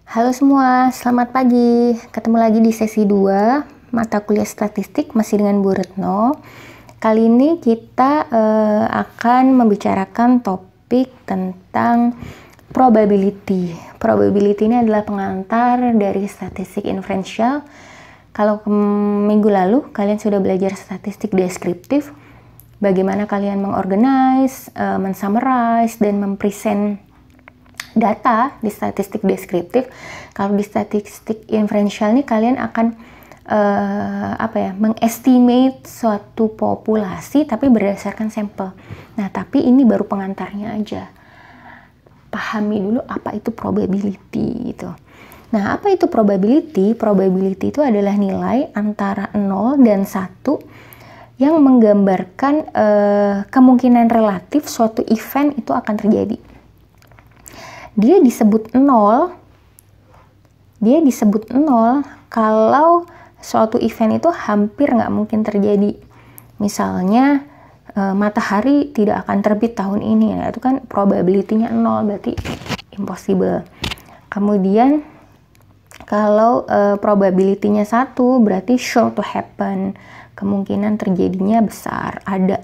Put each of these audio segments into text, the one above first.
Halo semua, selamat pagi. Ketemu lagi di sesi 2 mata kuliah statistik masih dengan Bu Retno. Kali ini kita akan membicarakan topik tentang probability. Probability ini adalah pengantar dari statistik inferensial. Kalau minggu lalu kalian sudah belajar statistik deskriptif, bagaimana kalian mengorganize, mensummarize, dan mempresent data di statistik deskriptif. Kalau di statistik inferensial ini kalian akan mengestimate suatu populasi tapi berdasarkan sampel. Nah, tapi ini baru pengantarnya aja. Pahami dulu apa itu probability gitu. Nah, apa itu probability? Probability itu adalah nilai antara 0 dan 1 yang menggambarkan kemungkinan relatif suatu event itu akan terjadi. Dia disebut 0 kalau suatu event itu hampir nggak mungkin terjadi. Misalnya matahari tidak akan terbit tahun ini, nah, itu kan probability-nya 0, berarti impossible. Kemudian kalau probability-nya 1 berarti sure to happen, kemungkinan terjadinya besar, ada.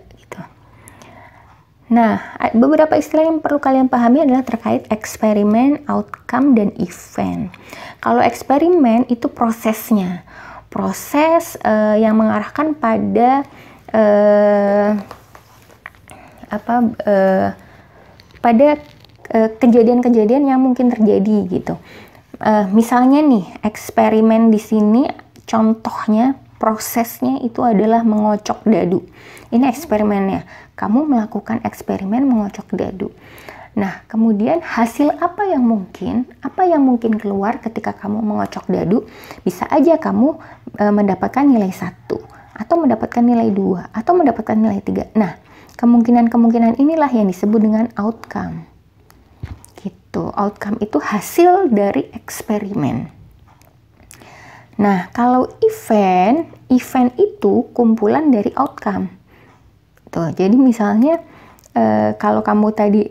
Nah, beberapa istilah yang perlu kalian pahami adalah terkait eksperimen, outcome, dan event. Kalau eksperimen itu prosesnya, proses yang mengarahkan pada kejadian-kejadian yang mungkin terjadi gitu. Misalnya nih, eksperimen di sini contohnya prosesnya itu adalah mengocok dadu. Ini eksperimennya. Kamu melakukan eksperimen mengocok dadu. Nah, kemudian hasil apa yang mungkin keluar ketika kamu mengocok dadu? Bisa aja kamu mendapatkan nilai 1, atau mendapatkan nilai 2, atau mendapatkan nilai 3. Nah, kemungkinan-kemungkinan inilah yang disebut dengan outcome. Gitu. Outcome itu hasil dari eksperimen. Nah, kalau event itu kumpulan dari outcome. Tuh, jadi misalnya kalau kamu tadi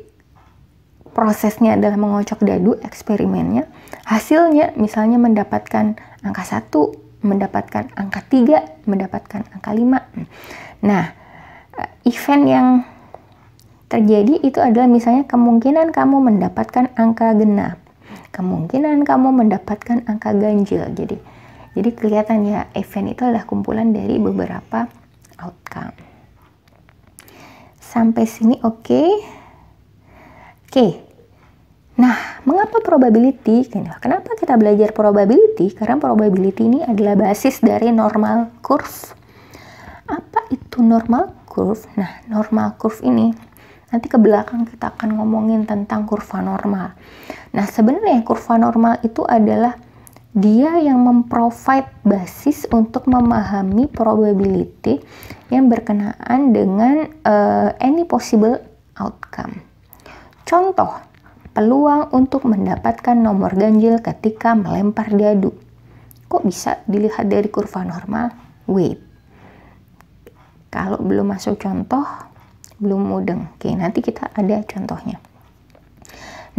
prosesnya adalah mengocok dadu, eksperimennya, hasilnya misalnya mendapatkan angka 1, mendapatkan angka 3, mendapatkan angka 5. Nah, event yang terjadi itu adalah misalnya kemungkinan kamu mendapatkan angka genap, kemungkinan kamu mendapatkan angka ganjil. Jadi kelihatan ya, event itu adalah kumpulan dari beberapa outcome. Sampai sini oke? Oke. Nah, mengapa probability? Kenapa kita belajar probability? Karena probability ini adalah basis dari normal curve. Apa itu normal curve? Nah, normal curve ini nanti ke belakang kita akan ngomongin tentang kurva normal. Nah, sebenarnya kurva normal itu adalah dia yang memprovide basis untuk memahami probability yang berkenaan dengan any possible outcome. Contoh, peluang untuk mendapatkan nomor ganjil ketika melempar dadu. Kok bisa dilihat dari kurva normal? Wait. Kalau belum masuk contoh, belum mudeng. Oke, nanti kita ada contohnya.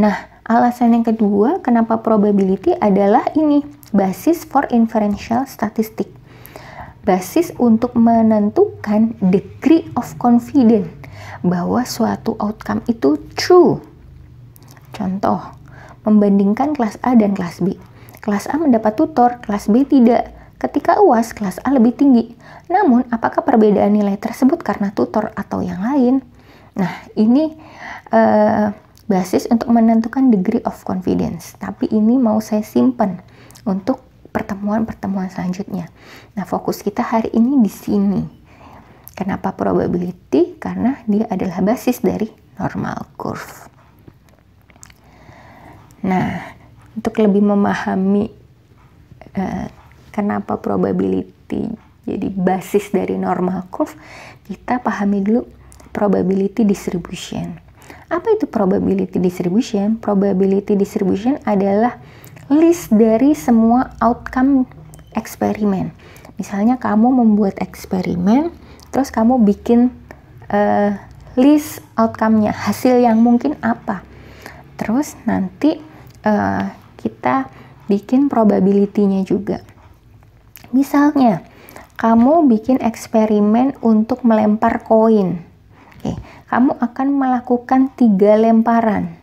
Nah, alasan yang kedua kenapa probability adalah ini, basis for inferential statistic. Basis untuk menentukan degree of confidence bahwa suatu outcome itu true. Contoh, membandingkan kelas A dan kelas B. Kelas A mendapat tutor, kelas B tidak. Ketika UAS, kelas A lebih tinggi. Namun, apakah perbedaan nilai tersebut karena tutor atau yang lain? Nah, ini basis untuk menentukan degree of confidence. Tapi ini mau saya simpan untuk pertemuan-pertemuan selanjutnya. Nah, fokus kita hari ini di sini. Kenapa probability? Karena dia adalah basis dari normal curve. Nah, untuk lebih memahami kenapa probability jadi basis dari normal curve, kita pahami dulu probability distribution. Apa itu probability distribution? Probability distribution adalah list dari semua outcome eksperimen. Misalnya kamu membuat eksperimen, terus kamu bikin list outcome-nya, hasil yang mungkin apa. Terus nanti kita bikin probability-nya juga. Misalnya, kamu bikin eksperimen untuk melempar koin. Oke, kamu akan melakukan 3 lemparan.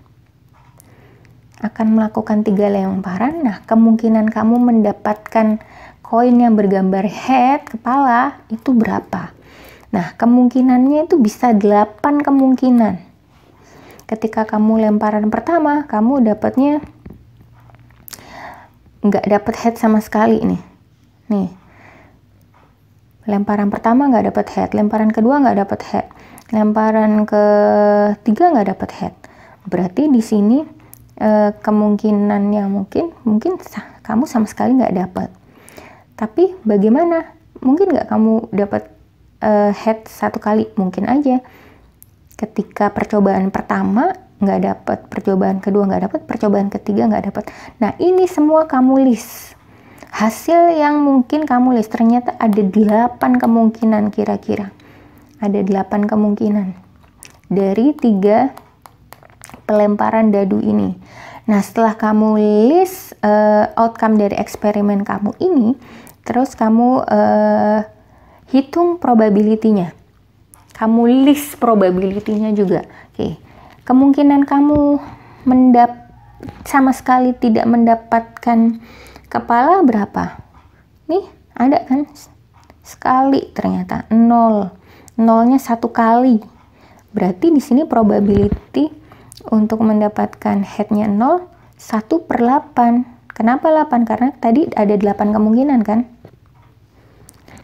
Nah, kemungkinan kamu mendapatkan koin yang bergambar head, kepala, itu berapa? Nah, kemungkinannya itu bisa 8 kemungkinan. Ketika kamu lemparan pertama, kamu dapatnya nggak dapat head sama sekali nih. Nih, lemparan pertama nggak dapat head, lemparan kedua nggak dapat head, lemparan ketiga nggak dapat head. Berarti di sini kemungkinannya mungkin kamu sama sekali nggak dapat. Tapi bagaimana? Mungkin nggak kamu dapat head 1 kali? Mungkin aja. Ketika percobaan pertama nggak dapat, percobaan kedua nggak dapat, percobaan ketiga nggak dapat. Nah, ini semua kamu list. Hasil yang mungkin kamu list, ternyata ada 8 kemungkinan kira-kira. Ada 8 kemungkinan dari 3 pelemparan dadu ini. Nah, setelah kamu list outcome dari eksperimen kamu ini, terus kamu hitung probability-nya. Kamu list probability-nya juga. Oke. Kemungkinan kamu sama sekali tidak mendapatkan kepala berapa? Nih, ada kan? Sekali ternyata 0. 0-nya 1 kali. Berarti di sini probability untuk mendapatkan head-nya 0, 1/8. Kenapa 8? Karena tadi ada 8 kemungkinan kan?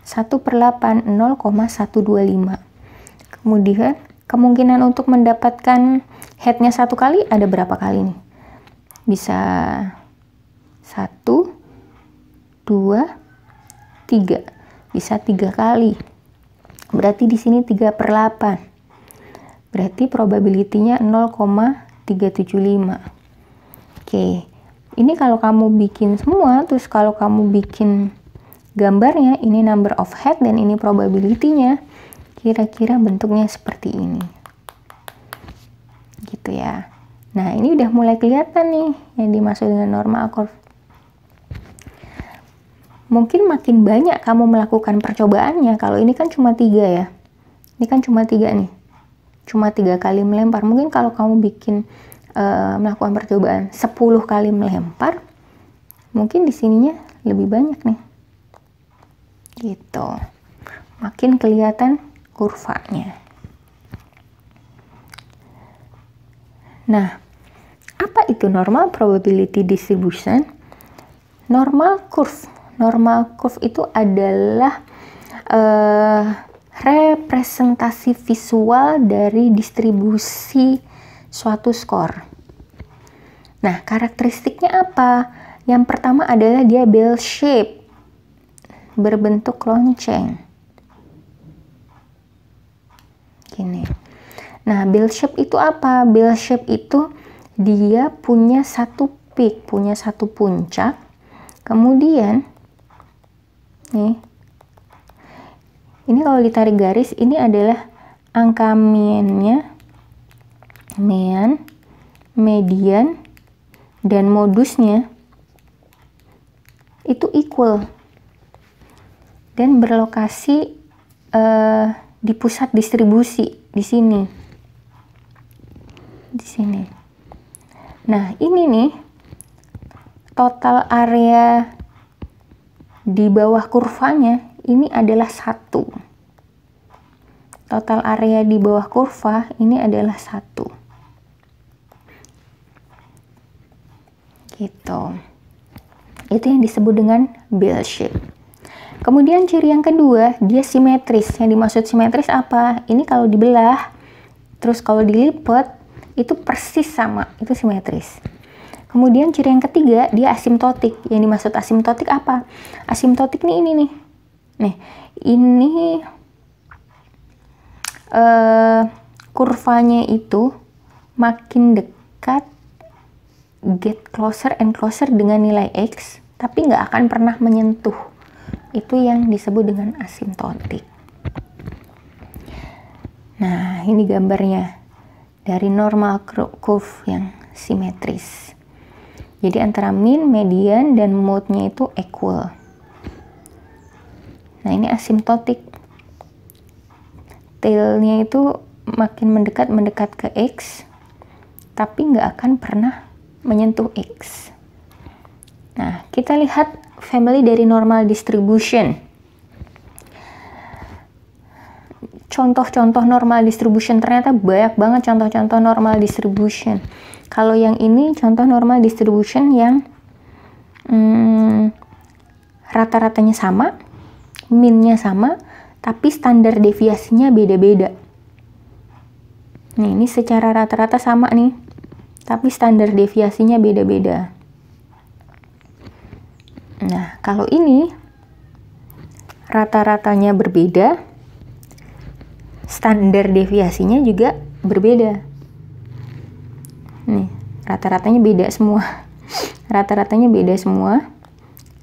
1/8, 0,125. Kemudian kemungkinan untuk mendapatkan head-nya 1 kali ada berapa kali nih? Bisa 1, 2, 3. Bisa 3 kali. Berarti di sini 3/8. Berarti probability-nya 0,375. Oke. Ini kalau kamu bikin semua, terus kalau kamu bikin gambarnya, ini number of head dan ini probability-nya. Kira-kira bentuknya seperti ini. Gitu ya. Nah, ini udah mulai kelihatan nih yang dimaksud dengan normal curve. Mungkin makin banyak kamu melakukan percobaannya. Kalau ini kan cuma 3 ya. Ini kan cuma 3 nih. Cuma 3 kali melempar. Mungkin kalau kamu bikin melakukan percobaan 10 kali melempar, mungkin di sininya lebih banyak nih. Gitu. Makin kelihatan kurvanya. Nah, apa itu normal probability distribution? Normal curve itu adalah representasi visual dari distribusi suatu skor. Nah, karakteristiknya apa? Yang pertama adalah dia bell shape, berbentuk lonceng. Gini. Nah, bell shape itu apa? Bell shape itu dia punya satu peak, punya satu puncak. Kemudian nih, ini kalau ditarik garis, ini adalah angka mean-nya, mean, median, dan modusnya itu equal dan berlokasi di pusat distribusi di sini. Di sini. Nah, ini nih total area di bawah kurvanya ini adalah 1. Total area di bawah kurva ini adalah 1. Gitu. Itu yang disebut dengan bell shape. Kemudian ciri yang kedua, dia simetris. Yang dimaksud simetris apa? Ini kalau dibelah, terus kalau dilipat, itu persis sama, itu simetris. Kemudian ciri yang ketiga, dia asimptotik. Yang dimaksud asimptotik apa? Asimptotik nih, ini nih. Nih, ini kurvanya itu makin dekat, get closer and closer dengan nilai X, tapi nggak akan pernah menyentuh. Itu yang disebut dengan asimptotik. Nah, ini gambarnya dari normal curve yang simetris. Jadi antara mean, median, dan mode-nya itu equal. Nah, ini asymptotic. Tail-nya itu makin mendekat ke X, tapi nggak akan pernah menyentuh X. Nah, kita lihat family dari normal distribution. Contoh-contoh normal distribution, ternyata banyak banget contoh-contoh normal distribution. Kalau yang ini contoh normal distribution yang rata-ratanya sama, mean-nya sama, tapi standar deviasinya beda-beda. Nih, ini secara rata-rata sama nih, tapi standar deviasinya beda-beda. Nah, kalau ini rata-ratanya berbeda, standar deviasinya juga berbeda. Nih, rata-ratanya beda semua. Rata-ratanya beda semua.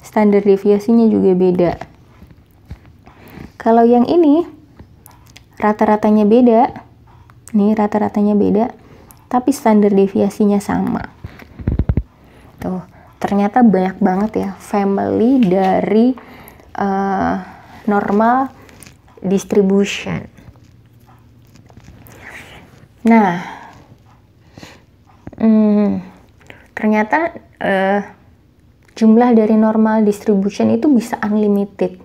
Standar deviasinya juga beda. Kalau yang ini rata-ratanya beda. Nih, rata-ratanya beda, tapi standar deviasinya sama. Tuh, ternyata banyak banget ya family dari normal distribution. Nah, ternyata jumlah dari normal distribution itu bisa unlimited.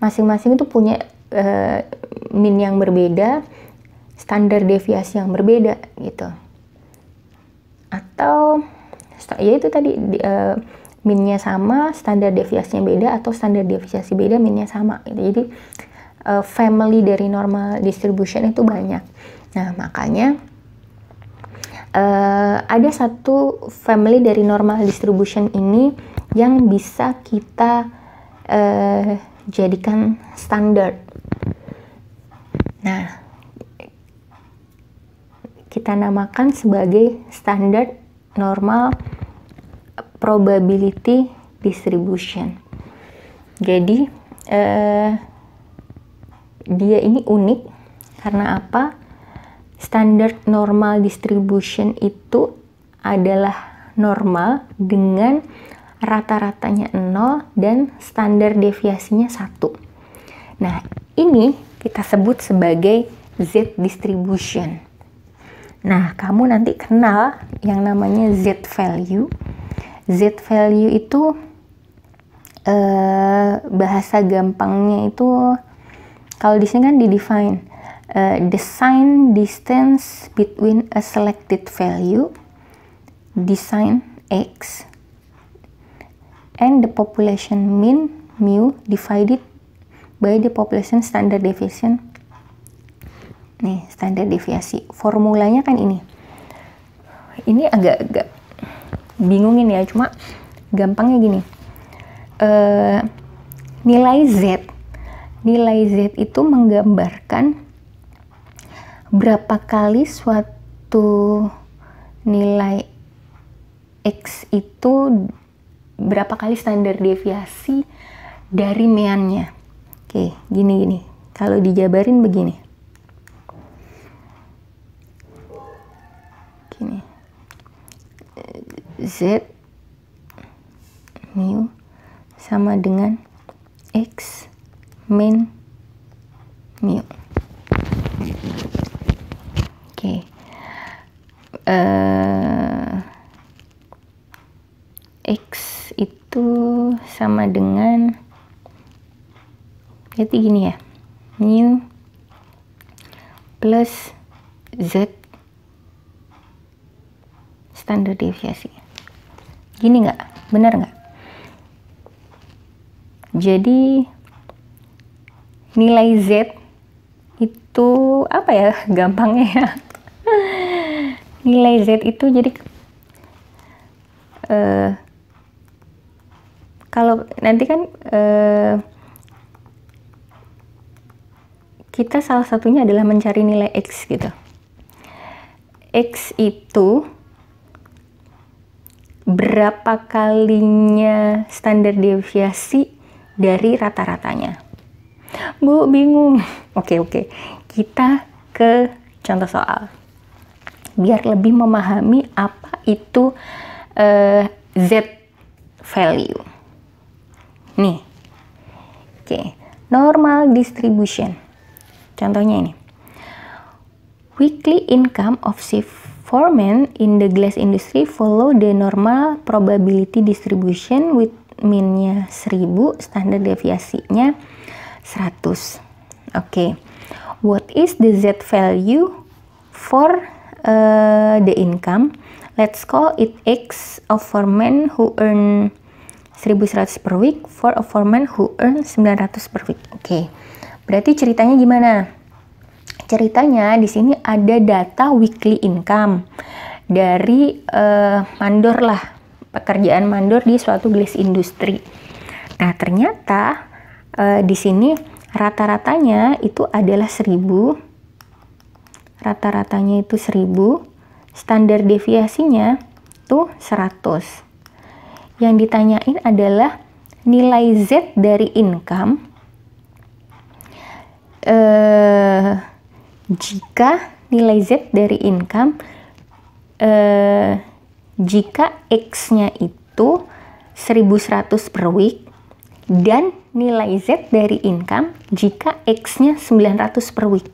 Masing-masing itu punya mean yang berbeda, standar deviasi yang berbeda gitu. Atau ya itu tadi mean-nya sama, standar deviasinya beda, atau standar deviasi beda, mean-nya sama gitu. Jadi family dari normal distribution itu banyak. Nah, makanya ada satu family dari normal distribution ini yang bisa kita jadikan standar. Nah, kita namakan sebagai standard normal probability distribution. Jadi dia ini unik karena apa? Standard normal distribution itu adalah normal dengan rata-ratanya 0 dan standar deviasinya 1. Nah, ini kita sebut sebagai Z distribution. Nah, kamu nanti kenal yang namanya Z value. Z value itu bahasa gampangnya itu, kalau di sini kan di-define the sign distance between a selected value, design X, and the population mean mu divided by the population standard deviation. Nih, standar deviasi. Formulanya kan ini. Ini agak bingungin ya, cuma gampangnya gini. Nilai Z itu menggambarkan berapa kali suatu nilai X itu, berapa kali standar deviasi dari meannya. Oke, gini. Kalau dijabarin begini. Gini. Z mu sama dengan X min mu. Oke. X itu sama dengan, jadi gini ya, mu plus Z standar deviasi. Gini nggak? Benar nggak? Jadi nilai Z itu apa ya gampangnya ya? Nilai Z itu jadi kalau nanti kan kita salah satunya adalah mencari nilai X gitu. X itu berapa kalinya standar deviasi dari rata-ratanya. Bu, bingung. Oke. Kita ke contoh soal. Biar lebih memahami apa itu Z value. Nih. Oke, normal distribution. Contohnya ini. Weekly income of foreman in the glass industry follow the normal probability distribution with mean-nya 1000, standar deviasinya 100. Oke. What is the Z value for the income? Let's call it X of foreman who earn 1100 per week for a foreman who earn 900 per week. Oke. Berarti ceritanya gimana? Ceritanya di sini ada data weekly income dari mandor lah, pekerjaan mandor di suatu glass industry. Nah, ternyata di sini rata-ratanya itu adalah 1000. Rata-ratanya itu 1000. Standar deviasinya tuh 100. Yang ditanyain adalah nilai Z dari income jika nilai Z dari income jika X-nya itu 1100 per week dan nilai Z dari income jika X-nya 900 per week.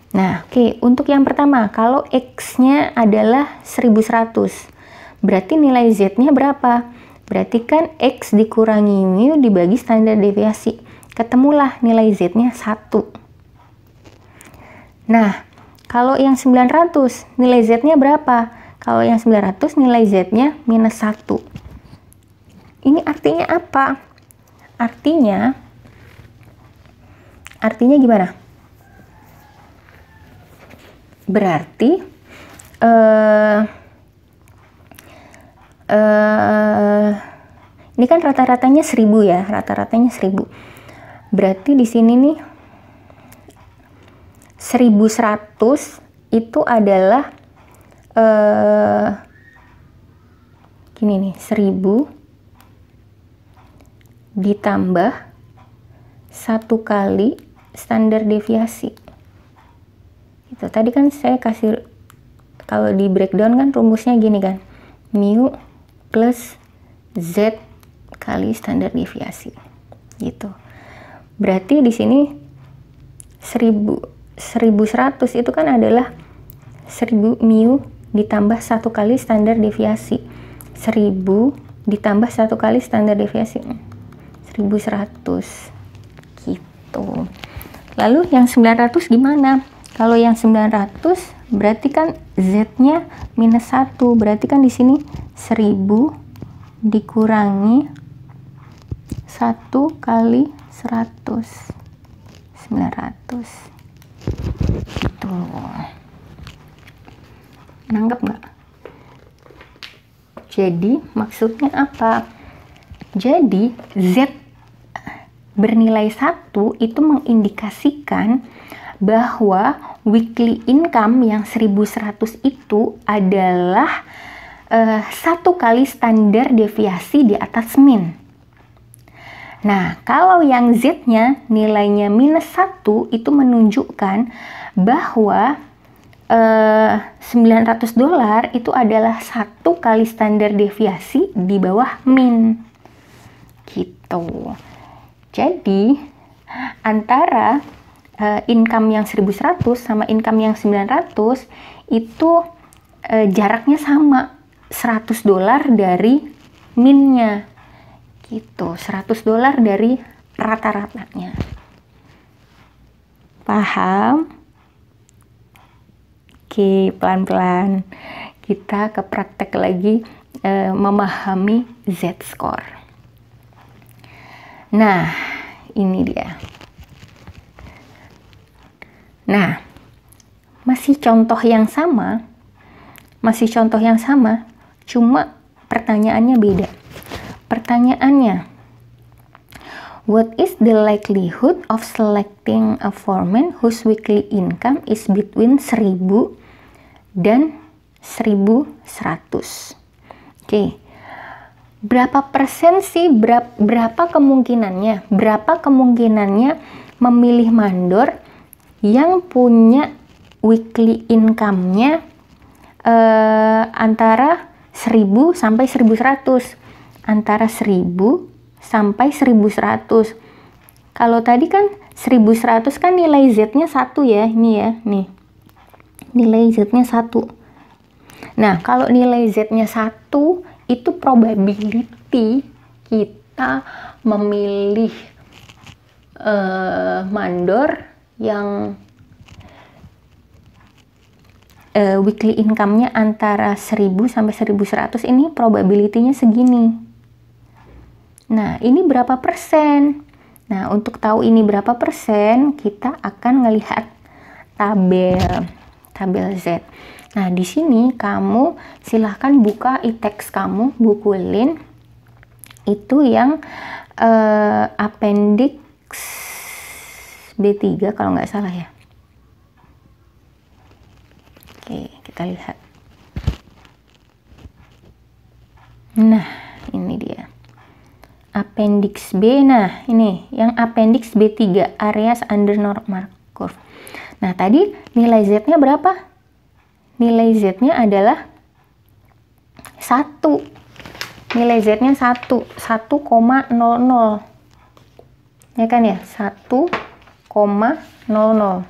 Nah, oke, untuk yang pertama, kalau X-nya adalah 1100, berarti nilai Z-nya berapa? Berarti kan X dikurangi mu dibagi standar deviasi. Ketemulah nilai Z-nya 1. Nah, kalau yang 900, nilai Z-nya berapa? Kalau yang 900, nilai Z-nya minus 1. Ini artinya apa? Artinya gimana? Berarti, ini kan rata-ratanya 1000 ya, rata-ratanya 1000. Berarti di sini nih, 1100 itu adalah gini nih, 1000 ditambah 1 kali standar deviasi. Itu tadi kan saya kasih, kalau di breakdown kan rumusnya gini kan, mu plus Z kali standar deviasi gitu. Berarti di sini 1100 itu kan adalah 1000 mu ditambah 1 kali standar deviasi. 1000 ditambah 1 kali standar deviasi 1100 gitu. Lalu yang 900 gimana? Kalau yang 900 berarti kan Z-nya minus 1. Berarti kan di sini 1000 dikurangi 1 kali 100 900. Tuh. Nanggap nggak? Jadi maksudnya apa? Jadi Z bernilai 1 itu mengindikasikan bahwa weekly income yang 1100 itu adalah 1 kali standar deviasi di atas mean. Nah, kalau yang Z-nya nilainya minus 1 itu menunjukkan bahwa $900 itu adalah 1 kali standar deviasi di bawah mean. Gitu. Jadi, antara income yang 1100 sama income yang 900 itu jaraknya sama, $100 dari mean-nya. Gitu, $100 dari rata-ratanya. Paham? Oke, pelan-pelan kita ke praktek lagi memahami Z-score. Nah, ini dia. Nah, masih contoh yang sama, cuma pertanyaannya beda. Pertanyaannya, what is the likelihood of selecting a foreman whose weekly income is between 1000 dan 1100? Oke. Berapa persen sih, berapa kemungkinannya memilih mandor yang punya weekly income-nya antara 1000 sampai 1100. Antara 1000 sampai 1100. Kalau tadi kan 1100 kan nilai Z-nya 1 ya. Ini ya, nih. Nilai Z-nya 1. Nah, kalau nilai Z-nya 1, itu probability kita memilih mandor yang weekly income-nya antara 1000 sampai 1100, ini probability-nya segini. Nah, ini berapa persen? Nah, untuk tahu ini berapa persen, kita akan melihat tabel Z. Nah, di sini kamu silahkan buka e-text kamu, buku Lin, itu yang appendix B3 kalau nggak salah ya. Oke, kita lihat. Nah, ini dia. Appendix B, nah ini yang appendix B3, areas under normal curve. Nah, tadi nilai Z-nya berapa? Nilai Z-nya adalah 1. Nilai Z-nya 1,00. Ya kan ya? 1,00.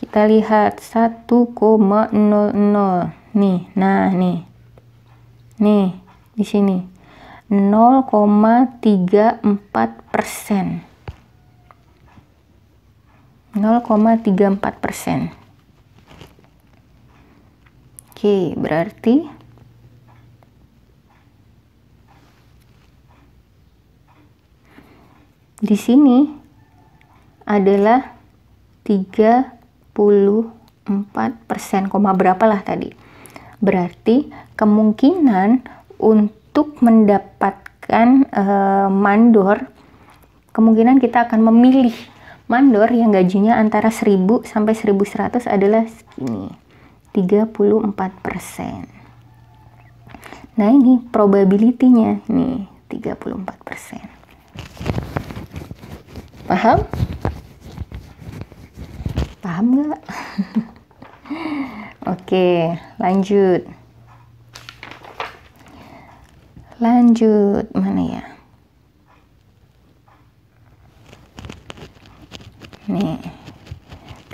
Kita lihat 1,00. Nih, nah nih. Nih, di sini 0,34%. 0,34%. Oke, berarti di sini adalah 34%, koma berapa lah tadi. Berarti kemungkinan untuk mendapatkan mandor, kemungkinan kita akan memilih mandor yang gajinya antara 1000 sampai 1100 adalah segini, 34%. Nah, ini probability-nya nih, 34%. Paham? Paham nggak? Oke, lanjut. Mana ya? Nih,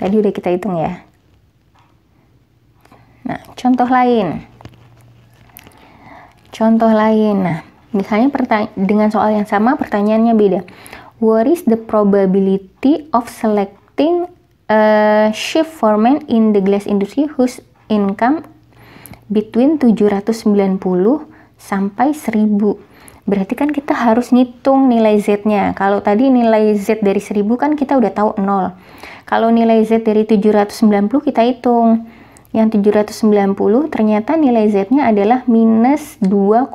tadi udah kita hitung ya. Nah, contoh lain. Nah, misalnya dengan soal yang sama, pertanyaannya beda. What is the probability of selecting a shift foreman in the glass industry whose income between 790 sampai 1000? Berarti kan kita harus ngitung nilai Z-nya. Kalau tadi nilai Z dari 1000 kan kita udah tahu 0. Kalau nilai Z dari 790 kita hitung. Yang 790 ternyata nilai Z-nya adalah minus 2,1.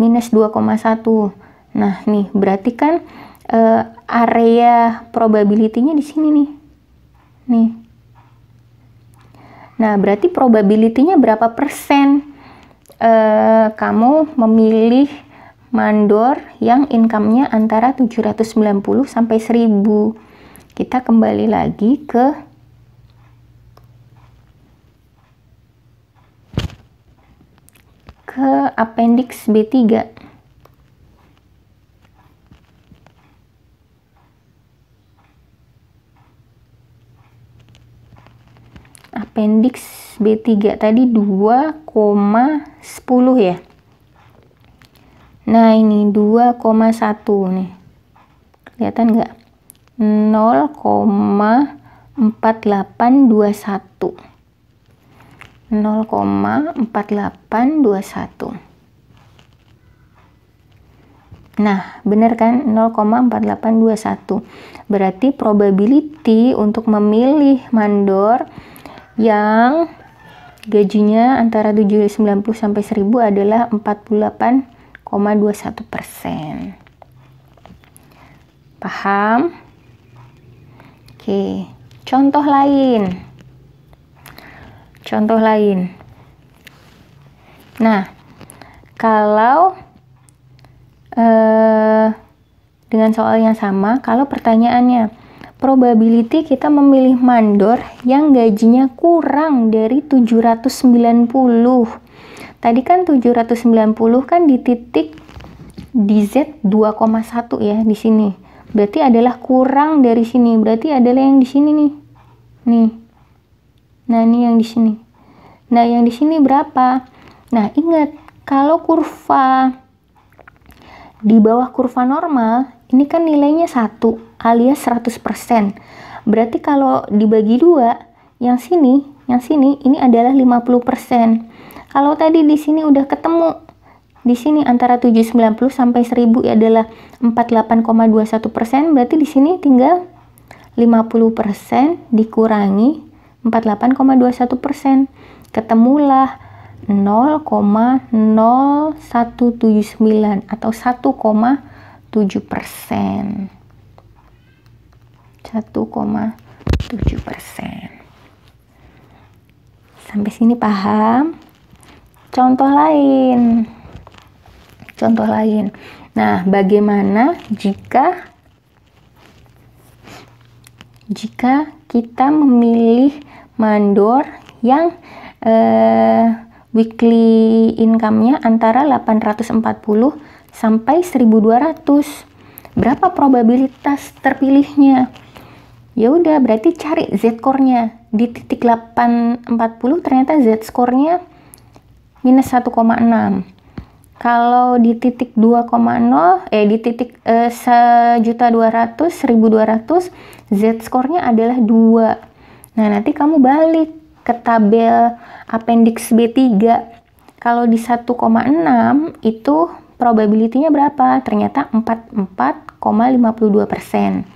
Minus 2,1. Nah, nih berarti kan area probability-nya di sini nih. Nih. Nah, berarti probability-nya berapa persen kamu memilih mandor yang income-nya antara 790 sampai 1000. Kita kembali lagi ke appendix B3. Appendix B3 tadi 2,10 ya. Nah, ini 2,1 nih. Kelihatan nggak? 0,4821. 0,4821. Nah, benar kan? 0,4821. Berarti probability untuk memilih mandor yang gajinya antara 790 sampai 1000 adalah 48,21%. Paham? Oke, contoh lain. Nah, kalau dengan soal yang sama, kalau pertanyaannya probability kita memilih mandor yang gajinya kurang dari 790. Tadi kan 790 kan di titik di Z 2,1 ya di sini. Berarti adalah kurang dari sini. Berarti adalah yang di sini nih. Nih. Nah, ini yang di sini. Nah, yang di sini berapa? Nah, ingat kalau kurva di bawah kurva normal, ini kan nilainya 1 alias 100%. Berarti kalau dibagi 2, yang sini ini adalah 50%. Kalau tadi di sini udah ketemu, di sini antara 790 sampai 1000 adalah 48,21%, berarti di sini tinggal 50% dikurangi 48,21%. Ketemulah 0,0179 atau 1,7%. 1,7%. Sampai sini paham? Contoh lain. Nah, bagaimana jika kita memilih mandor yang weekly income-nya antara 840 sampai 1200? Berapa probabilitas terpilihnya? Ya udah, berarti cari Z-score-nya. Di titik 840 ternyata Z-score-nya minus 1,6. Kalau di titik 2,0 di titik 1.200.000 1200 Z-score-nya adalah 2. Nah, nanti kamu balik ke tabel appendix B3. Kalau di 1,6 itu probability-nya berapa? Ternyata 44,52%.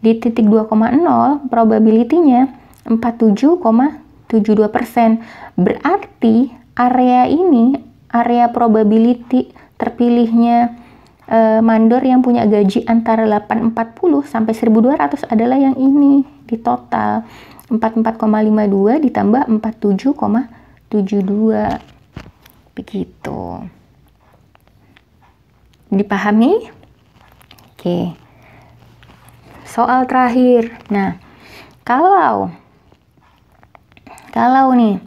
Di titik 2,0 probability-nya 47,72%. Berarti area ini, area probability terpilihnya mandor yang punya gaji antara 840 sampai 1200 adalah yang ini di total 44,52 ditambah 47,72. Begitu. Dipahami? Oke. Soal terakhir. Nah, kalau nih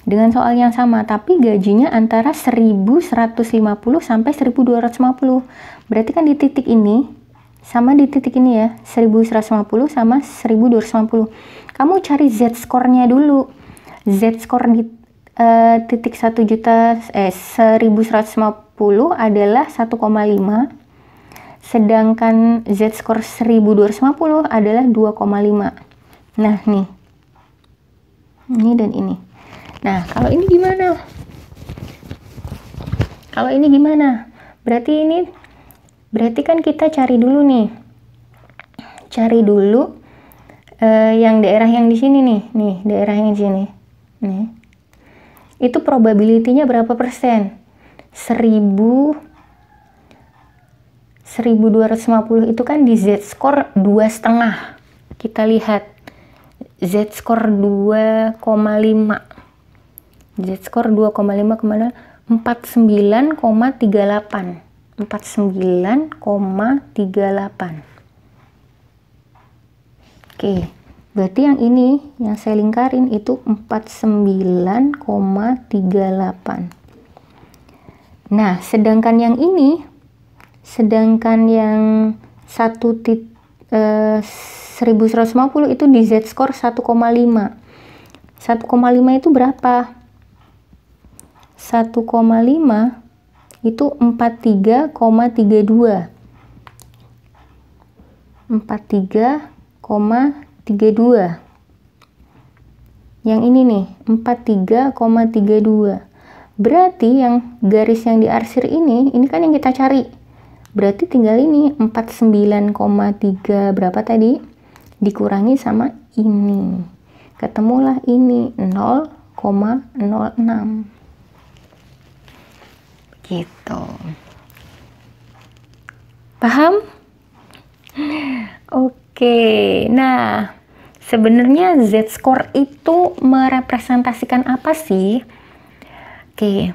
dengan soal yang sama tapi gajinya antara 1150 sampai 1250. Berarti kan di titik ini sama di titik ini ya, 1150 sama 1250. Kamu cari Z-score-nya dulu. Z-score di titik 1150 adalah 1,5. Sedangkan Z-score 1250 adalah 2,5. Nah, nih. Ini dan ini. Nah, kalau ini gimana? Berarti kan kita cari dulu nih. Cari dulu yang daerah yang di sini nih. Nih, daerah yang di sini. Nih. Itu probability-nya berapa persen? 1250 itu kan di Z-score 2,5. Kita lihat Z-score 2,5. Z-score 2,5 kemana? 49,38. 49,38. Oke, berarti yang ini yang saya lingkarin itu 49,38. Nah, sedangkan yang 1150 itu di Z-score 1,5. 1,5 itu berapa? 1,5 itu 43,32. 43,32. Yang ini nih, 43,32. Berarti yang garis yang diarsir ini kan yang kita cari. Berarti tinggal ini 49,3 berapa tadi? Dikurangi sama ini. Ketemulah ini 0,06. Gitu. Paham? Oke. Nah, sebenarnya Z-score itu merepresentasikan apa sih? Oke.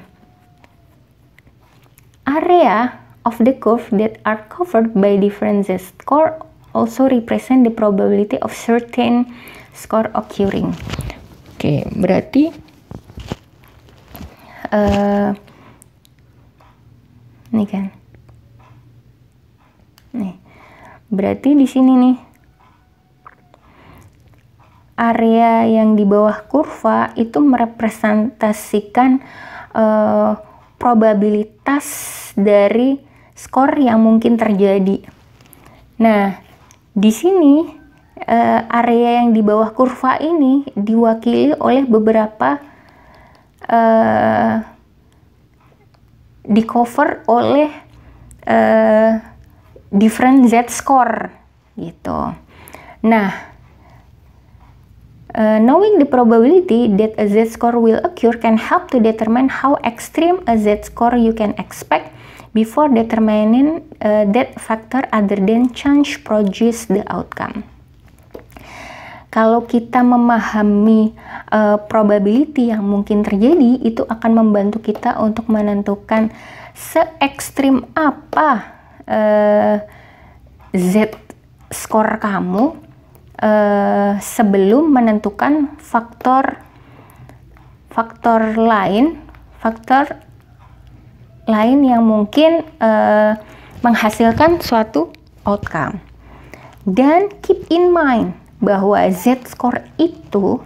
Area of the curve that are covered by different Z-score also represent the probability of certain score occurring. Oke, berarti nih kan, nih berarti di sini nih area yang di bawah kurva itu merepresentasikan probabilitas dari skor yang mungkin terjadi. Nah, di sini area yang di bawah kurva ini diwakili oleh beberapa di cover oleh different z-score gitu. Nah, knowing the probability that a z-score will occur can help to determine how extreme a z-score you can expect before determining that factor other than chance produce the outcome. Kalau kita memahami probability yang mungkin terjadi, itu akan membantu kita untuk menentukan se-ekstrim apa z-score kamu sebelum menentukan faktor lain yang mungkin menghasilkan suatu outcome. Dan keep in mind bahwa z-score itu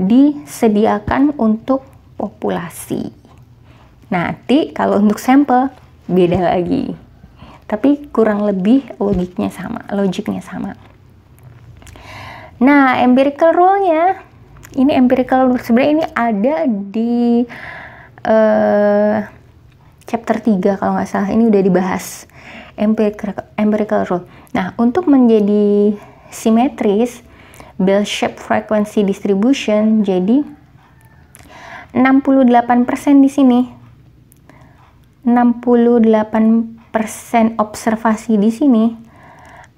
disediakan untuk populasi. Nanti kalau untuk sampel beda lagi, tapi kurang lebih logiknya sama. Nah, empirical rule-nya, ini empirical rule sebenarnya ini ada di chapter 3 kalau nggak salah, ini udah dibahas empirical rule. Nah, untuk menjadi simetris bell shape frequency distribution, jadi 68% di sini, 68% observasi di sini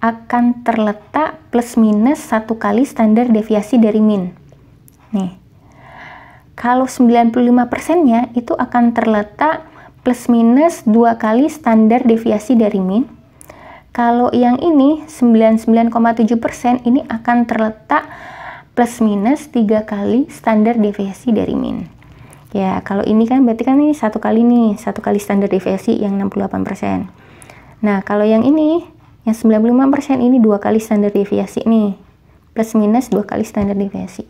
akan terletak plus minus 1 kali standar deviasi dari mean. Nih, kalau 95%-nya itu akan terletak plus minus 2 kali standar deviasi dari mean. Kalau yang ini 99,7% ini akan terletak plus minus 3 kali standar deviasi dari mean. Ya, kalau ini kan berarti kan ini 1 kali nih, 1 kali standar deviasi yang 68%. Nah, kalau yang ini yang 95% ini 2 kali standar deviasi nih. Plus minus 2 kali standar deviasi.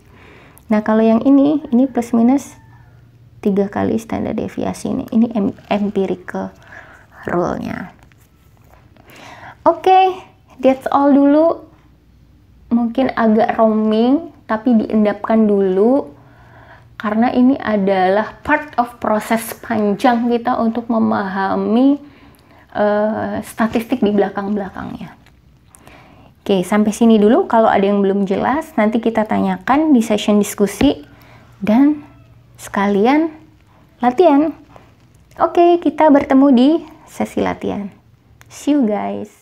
Nah, kalau yang ini plus minus 3 kali standar deviasi ini. Ini empirical rule-nya. Oke, that's all dulu. Mungkin agak roaming, tapi diendapkan dulu. Karena ini adalah part of proses panjang kita untuk memahami statistik di belakang-belakangnya. Oke, sampai sini dulu. Kalau ada yang belum jelas, nanti kita tanyakan di session diskusi. Dan sekalian latihan. Oke, kita bertemu di sesi latihan. See you guys.